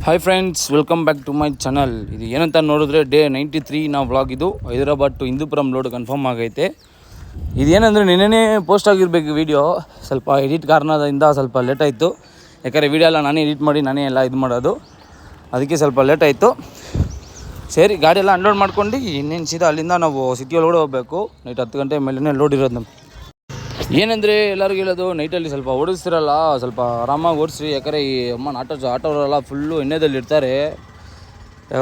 Hi friends, welcome back to my channel. ಇದು ಏನಂತ ನೋಡಿದ್ರೆ ಡೇ 93 ನಾವು ವ್ಲಾಗ್. ಇದು Hyderabad to Hindupuram load confirm ಆಗೈತೆ. ಇದೇನೆಂದರೆ ನಿನ್ನೆ ಪೋಸ್ಟ್ ಆಗಿರಬೇಕು ವೀಡಿಯೋ. ಸ್ವಲ್ಪ ಎಡಿಟ್ ಕಾರಣದಿಂದ ಸ್ವಲ್ಪ ಲೇಟ್ ಆಯಿತು. ಯಾಕಂದರೆ ವೀಡಿಯೋ ಎಲ್ಲ ನಾನೇ ಎಡಿಟ್ ಮಾಡಿ ನಾನೇ ಎಲ್ಲ ಇದು ಮಾಡೋದು, ಅದಕ್ಕೆ ಸ್ವಲ್ಪ ಲೇಟ್ ಆಯಿತು. ಸರಿ, ಗಾಡಿ ಎಲ್ಲ ಅನ್ಲೋಡ್ ಮಾಡ್ಕೊಂಡು ಇನ್ನೇನು ಸೀದಾ ಅಲ್ಲಿಂದ ನಾವು ಸಿಟಿ ಒಳಗಡೆ ಹೋಗಬೇಕು. ನೈಟ್ 10 ಗಂಟೆ ಮೇಲೇ ಲೋಡ್ ಇರೋದು ನಮ್ಮ. ಏನಂದರೆ ಎಲ್ಲರಿಗೂ ಹೇಳೋದು, ನೈಟಲ್ಲಿ ಸ್ವಲ್ಪ ಓಡಿಸ್ತಿರಲ್ಲ, ಸ್ವಲ್ಪ ಆರಾಮಾಗಿ ಓಡಿಸ್ರಿ. ಯಾಕಂದರೆ ಈ ಅಮ್ಮನ ಆಟೋವರೆಲ್ಲ ಫುಲ್ಲು ಎಣ್ಣೆದಲ್ಲಿ ಇರ್ತಾರೆ.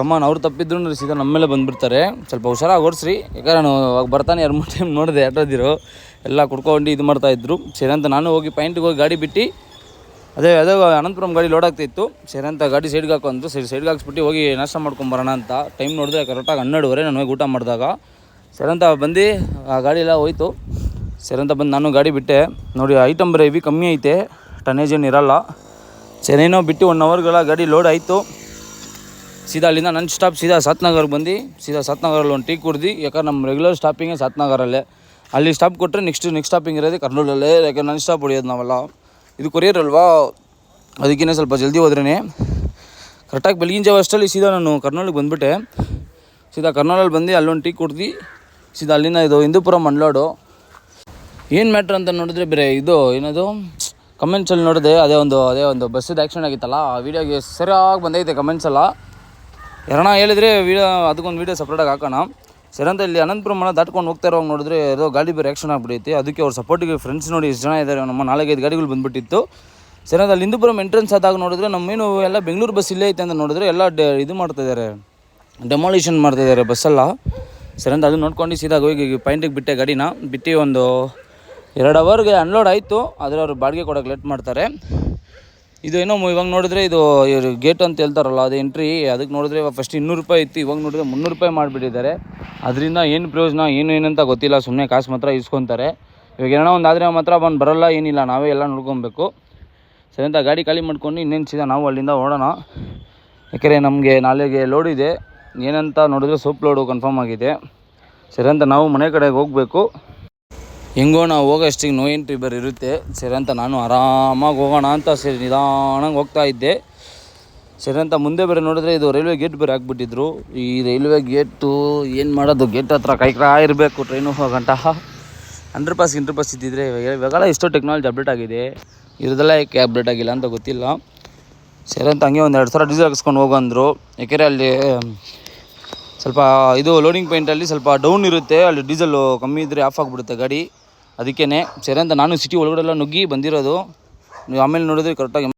ಅಮ್ಮನ ಅವ್ರು ತಪ್ಪಿದ್ರು ಸೀದಾ ನಮ್ಮ ಮೇಲೆ ಬಂದುಬಿಡ್ತಾರೆ. ಸ್ವಲ್ಪ ಹುಷಾರಾಗಿ ಓಡಿಸ್ರಿ. ಯಾಕಂದರೆ ನಾನು ಅವಾಗ ಬರ್ತಾನೆ 2-3 ಟೈಮ್ ನೋಡಿದೆ, ಆಟೋದಿರು ಎಲ್ಲ ಕುಡ್ಕೊಂಡು ಇದು ಮಾಡ್ತಾಯಿದ್ರು. ಸರಿ ಅಂತ ನಾನು ಹೋಗಿ ಪಾಯಿಂಟಿಗೆ ಹೋಗಿ ಗಾಡಿ ಬಿಟ್ಟು ಅದೇ ಅನಂತಪುರಂ ಗಾಡಿ ಲೋಡ್ ಆಗ್ತಾಯಿತ್ತು. ಸರಿ ಅಂತ ಗಾಡಿ ಸೈಡ್ಗೆ ಹಾಕೊಂಡ್ರು. ಸೈಡ್ಗೆ ಹಾಕ್ಸ್ಬಿಟ್ಟು ಹೋಗಿ ನಾಷ್ಟ ಮಾಡ್ಕೊಂಬರೋಣ ಅಂತ ಟೈಮ್ ನೋಡಿದ್ರೆ ಕರೆಕ್ಟಾಗಿ 12:30 ನಾನು ಹೋಗಿ ಊಟ ಮಾಡಿದಾಗ. ಸರಿ ಅಂತ ಬಂದು ಆ ಗಾಡಿ ಎಲ್ಲ ಹೋಯ್ತು. ಸರಿ ಅಂತ ಬಂದು ನಾನು ಗಾಡಿ ಬಿಟ್ಟೆ. ನೋಡಿ, ಐಟಮ್ ಬರೀ ಹೆವಿ ಕಮ್ಮಿ ಐತೆ, ಟನೇಜ್ ಏನು ಇರೋಲ್ಲ. ಸರಿನೋ ಬಿಟ್ಟು 1 ಅವರ್ಗಳ ಗಾಡಿ ಲೋಡ್ ಆಯಿತು. ಸೀದಾ ಅಲ್ಲಿಂದ ನನ್ನ ಸ್ಟಾಪ್ ಸೀದಾ ಸಾತ್ನಗರ್ಗೆ ಬಂದು ಸೀದಾ ಸಾತ್ನಗರಲ್ಲಿ ಒಂದು ಟೀ ಕುಡ್ದು. ಯಾಕಂದ್ರೆ ನಮ್ಮ ರೆಗ್ಯುಲರ್ ಸ್ಟಾಪಿಂಗೇ ಸಾತ್ನಗರಲ್ಲೇ. ಅಲ್ಲಿ ಸ್ಟಾಪ್ ಕೊಟ್ಟರೆ ನೆಕ್ಸ್ಟ್ ಸ್ಟಾಪಿಂಗ್ ಇರೋದು ಕರ್ನೂಲಲ್ಲೇ. ಯಾಕಂದ್ರೆ ನನ್ನ ಸ್ಟಾಪ್ ಹೊಡಿಯೋದು ನಾವೆಲ್ಲ. ಇದು ಕೊರಿಯರ್ ಅಲ್ವಾ, ಅದಕ್ಕೇ ಸ್ವಲ್ಪ ಜಲ್ದಿ ಹೋದ್ರೇ ಕರೆಕ್ಟಾಗಿ ಬೆಳಗಿನ ಜಾವ ಅಷ್ಟರಲ್ಲಿ ಸೀದಾ ನಾನು ಕರ್ನೂಲಿಗೆ ಬಂದುಬಿಟ್ಟೆ. ಸೀದಾ ಕರ್ನೂಲಲ್ಲಿ ಬಂದು ಅಲ್ಲೊಂದು ಟೀ ಕುಡ್ದು ಸೀದಾ ಅಲ್ಲಿಂದ ಇದು ಹಿಂದೂಪುರಂ ಅನ್ಲೋಡು. ಏನು ಮ್ಯಾಟ್ರ್ ಅಂತ ನೋಡಿದ್ರೆ ಬೇರೆ ಇದು ಏನದು ಕಮೆಂಟ್ಸಲ್ಲಿ ನೋಡಿದೆ, ಅದೇ ಒಂದು ಬಸ್ಸಿದ್ದು ಆ್ಯಕ್ಸಿಡೆಂಟ್ ಆಗಿತ್ತಲ್ಲ, ಆ ವೀಡಿಯೋಗೆ ಸರಿಯಾಗಿ ಬಂದೈತೆ ಕಮೆಂಟ್ಸ್ ಎಲ್ಲ. ಯಾರಣ್ಣ ಹೇಳಿದರೆ ವೀಡಿಯೋ ಅದಕ್ಕೊಂದು ವೀಡಿಯೋ ಸಪ್ರೇಟಾಗಿ ಹಾಕೋಣ. ಸರಿ ಅಂತ ಇಲ್ಲಿ ಅನಂತಪುರಂ ದಾಟ್ಕೊಂಡು ಹೋಗ್ತಾ ಇರೋವಾಗ ನೋಡಿದ್ರೆ ಏನೋ ಗಾಡಿ ಬೇರೆ ಆ್ಯಕ್ಷನ್ ಆಗಿಬಿಟ್ಟೈತೆ. ಅದಕ್ಕೆ ಅವ್ರ ಸಪೋರ್ಟಿಗೆ ಫ್ರೆಂಡ್ಸ್ ನೋಡಿ ಎಷ್ಟು ಜನ ಇದ್ದಾರೆ, ನಮ್ಮ 4-5 ಗಾಡಿಗಳು ಬಂದುಬಿಟ್ಟಿತ್ತು. ಸರಿ ಅಂತ ಅಲ್ಲಿ ಹಿಂದೂಪುರಂ ಎಂಟ್ರೆನ್ಸ್ ಆದಾಗ ನೋಡಿದ್ರೆ ನಮ್ಮೇನು ಎಲ್ಲ ಬೆಂಗಳೂರು ಬಸ್ ಇಲ್ಲೇ ಐತೆ ಅಂತ ನೋಡಿದ್ರೆ ಎಲ್ಲ ಇದು ಮಾಡ್ತಾಯಿದ್ದಾರೆ, ಡೆಮಾಲಿಷನ್ ಮಾಡ್ತಾಯಿದ್ದಾರೆ ಬಸ್ಸೆಲ್ಲ. ಸರಿ ಅಂತ ಅದು ನೋಡ್ಕೊಂಡು ಸೀದಾ ಹೋಗಿ ಪಾಯಿಂಟಿಗೆ ಬಿಟ್ಟೆ. ಗಾಡಿನ ಬಿಟ್ಟು ಒಂದು 2 ಅವರ್ಗೆ ಅನ್ಲೋಡ್ ಆಯಿತು. ಆದರೆ ಅವರು ಬಾಡಿಗೆ ಕೊಡೋಕೆ ಲೇಟ್ ಮಾಡ್ತಾರೆ. ಇದು ಏನೋ ಇವಾಗ ನೋಡಿದ್ರೆ ಇದು ಗೇಟ್ ಅಂತ ಹೇಳ್ತಾರಲ್ಲ, ಅದು ಎಂಟ್ರಿ. ಅದಕ್ಕೆ ನೋಡಿದ್ರೆ ಇವಾಗ ಫಸ್ಟ್ 200 ರೂಪಾಯಿ ಇತ್ತು, ಇವಾಗ ನೋಡಿದ್ರೆ 300 ರೂಪಾಯಿ ಮಾಡಿಬಿಟ್ಟಿದ್ದಾರೆ. ಅದರಿಂದ ಏನು ಪ್ರಯೋಜನ ಏನಂತ ಗೊತ್ತಿಲ್ಲ, ಸುಮ್ಮನೆ ಕಾಸು ಮಾತ್ರ ಇಸ್ಕೊತಾರೆ. ಇವಾಗ ಏನೋ ಒಂದು ಆದರೆ ಮಾತ್ರ ಬಂದು ಬರೋಲ್ಲ, ಏನಿಲ್ಲ, ನಾವೇ ಎಲ್ಲ ನೋಡ್ಕೊಬೇಕು. ಸರಿ ಅಂತ ಗಾಡಿ ಖಾಲಿ ಮಾಡ್ಕೊಂಡು ಇನ್ನೇನು ಸೀದಾ ನಾವು ಅಲ್ಲಿಂದ ಓಡೋಣ. ಯಾಕೆಂದರೆ ನಮಗೆ ನಾಳೆಗೆ ಲೋಡ್ ಇದೆ. ಏನಂತ ನೋಡಿದ್ರೆ ಸೋಪ್ ಲೋಡು ಕನ್ಫರ್ಮ್ ಆಗಿದೆ. ಸರಿ ಅಂತ ನಾವು ಮನೆ ಕಡೆಗೆ ಹೋಗಬೇಕು. ಹೆಂಗೋ ನಾವು ಹೋಗೋ ಅಷ್ಟಿಗೆ ನೋ ಎಂಟ್ರಿ ಬೇರೆ ಇರುತ್ತೆ. ಸರಿ ಅಂತ ನಾನು ಆರಾಮಾಗಿ ಹೋಗೋಣ ಅಂತ ಸರಿ ನಿಧಾನಾಗಿ ಹೋಗ್ತಾ ಇದ್ದೆ. ಸರಿ ಅಂತ ಮುಂದೆ ಬೇರೆ ನೋಡಿದ್ರೆ ಇದು ರೈಲ್ವೆ ಗೇಟ್ ಬೇರೆ ಹಾಕ್ಬಿಟ್ಟಿದ್ರು. ಈ ರೈಲ್ವೆ ಗೇಟು ಏನು ಮಾಡೋದು, ಗೇಟ್ ಹತ್ರ ಕೈಕಾ ಇರಬೇಕು ಟ್ರೈನು ಹೋಗಂಟ. 100% ಇದ್ದಿದ್ರೆ ಇವಾಗೆಲ್ಲ ಎಷ್ಟೋ ಟೆಕ್ನಾಲಜಿ ಅಪ್ಡೇಟ್ ಆಗಿದೆ, ಇರೋದೆಲ್ಲ ಯಾಕೆ ಅಪ್ಡೇಟ್ ಆಗಿಲ್ಲ ಅಂತ ಗೊತ್ತಿಲ್ಲ. ಸರಿ ಅಂತ ಹಂಗೆ ಒಂದು 2 ಸಾವಿರ ಡೀಸೆಲ್ ಹಾಕ್ಸ್ಕೊಂಡು ಹೋಗಂದರು. ಯಾಕೆಂದರೆ ಅಲ್ಲಿ ಸ್ವಲ್ಪ ಇದು ಲೋಡಿಂಗ್ ಪಾಯಿಂಟಲ್ಲಿ ಸ್ವಲ್ಪ ಡೌನ್ ಇರುತ್ತೆ, ಅಲ್ಲಿ ಡೀಸೆಲ್ಲು ಕಮ್ಮಿ ಇದ್ದರೆ ಆಫ್ ಆಗಿಬಿಡುತ್ತೆ ಗಾಡಿ. ಅದಕ್ಕೇ ಸರಿ ಅಂತ ನಾನು ಸಿಟಿ ಒಳಗಡೆ ಎಲ್ಲ ನುಗ್ಗಿ ಬಂದಿರೋದು. ನೀವು ಆಮೇಲೆ ನೋಡಿದ್ರೆ ಕರೆಕ್ಟಾಗಿ